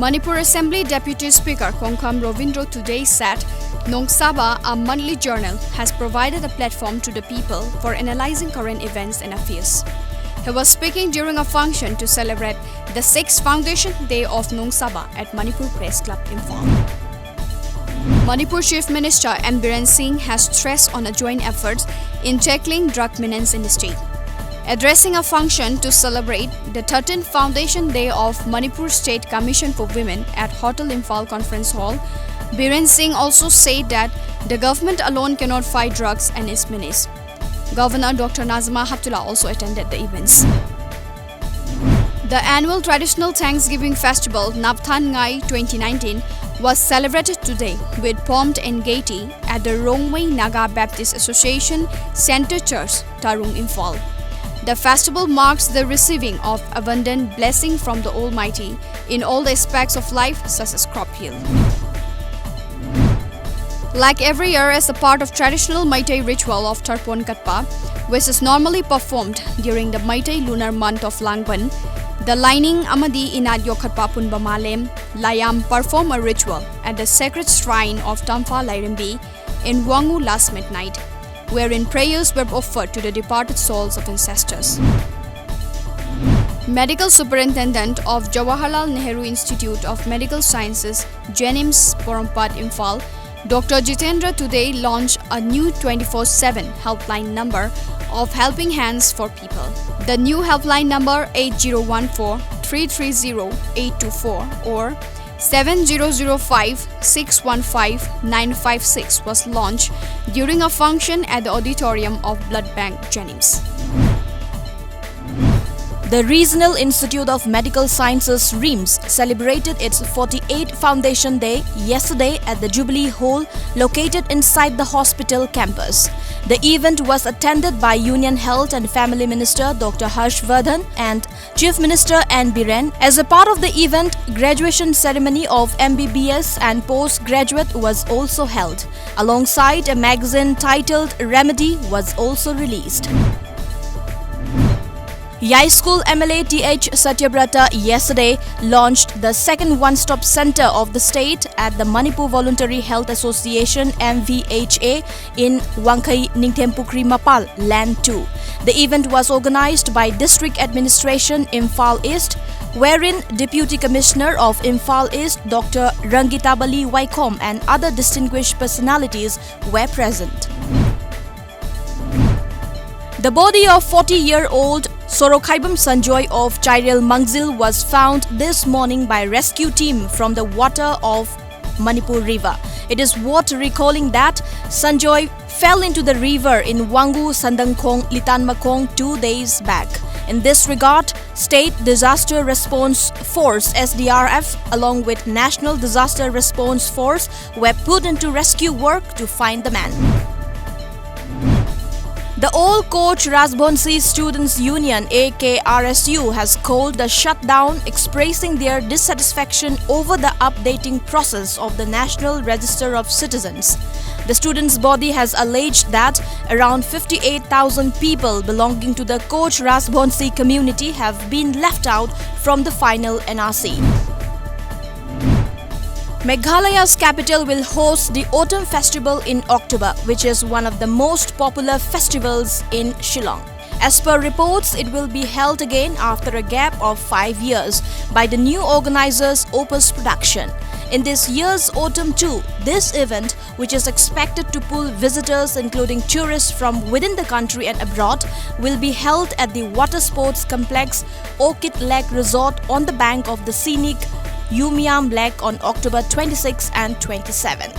Manipur Assembly Deputy Speaker Kongkham Rovindro today said Nong Sabha, a monthly journal, has provided a platform to the people for analyzing current events and affairs. He was speaking during a function to celebrate the 6th Foundation Day of Nong Sabha at Manipur Press Club in Fall. Manipur Chief Minister M. Biren Singh has stressed on a joint effort in tackling drug menace in the state. Addressing a function to celebrate the 13th Foundation Day of Manipur State Commission for Women at Hotel Imphal Conference Hall, Biren Singh also said that the government alone cannot fight drugs and its menace. Governor Dr. Nazima Haptullah also attended the events. The annual traditional Thanksgiving festival Napthan Ngai 2019 was celebrated today with pomp and gaiety at the Rongwei Naga Baptist Association Center Church, Tarung Imphal. The festival marks the receiving of abundant blessing from the Almighty in all the aspects of life, such as crop yield. Like every year, as a part of traditional Meitei ritual of Tarpon Katpa, which is normally performed during the Meitei lunar month of Langban, the Lining Amadi Inad Yokhatpa Punba Malem Layam perform a ritual at the sacred shrine of Tamfa Lairimbi in Wangu last midnight, wherein prayers were offered to the departed souls of ancestors. Medical Superintendent of Jawaharlal Nehru Institute of Medical Sciences, JNIMS, Porompat, Imphal, Dr. Jitendra today launched a new 24/7 helpline number of Helping Hands for People. The new helpline number 8014-330-824 or 7005-615-956 was launched during a function at the auditorium of Blood Bank JNIMS. The Regional Institute of Medical Sciences RIMS celebrated its 48th Foundation Day yesterday at the Jubilee Hall located inside the hospital campus. The event was attended by Union Health and Family Minister Dr. Harshvardhan and Chief Minister N. Biren. As a part of the event, graduation ceremony of MBBS and postgraduate was also held. Alongside, a magazine titled Remedy was also released. Yai School MLA T.H. Satyabrata yesterday launched the second one-stop center of the state at the Manipur Voluntary Health Association MVHA in Wangkai Ningthempukri Mapal, Land 2. The event was organized by District Administration Imphal East, wherein Deputy Commissioner of Imphal East Dr. Rangitabali Waikom and other distinguished personalities were present. The body of 40-year-old Sorokhaibam Sanjoy of Chairel Mangzil was found this morning by rescue team from the water of Manipur River. It is worth recalling that Sanjoy fell into the river in Wangu Sandangkhong Litanmakong 2 days back. In this regard, State Disaster Response Force SDRF along with National Disaster Response Force were put into rescue work to find the man. The All Coach Rajbonsi Students Union AKRSU has called the shutdown, expressing their dissatisfaction over the updating process of the National Register of Citizens. The students' body has alleged that around 58,000 people belonging to the Coach Rajbonsi community have been left out from the final NRC. Meghalaya's capital will host the Autumn Festival in October, which is one of the most popular festivals in Shillong. As per reports, it will be held again after a gap of 5 years by the new organizers Opus Production. In this year's Autumn 2, this event, which is expected to pull visitors including tourists from within the country and abroad, will be held at the Water Sports Complex Orchid Lake Resort on the bank of the scenic Umiam Lake on October 26 and 27.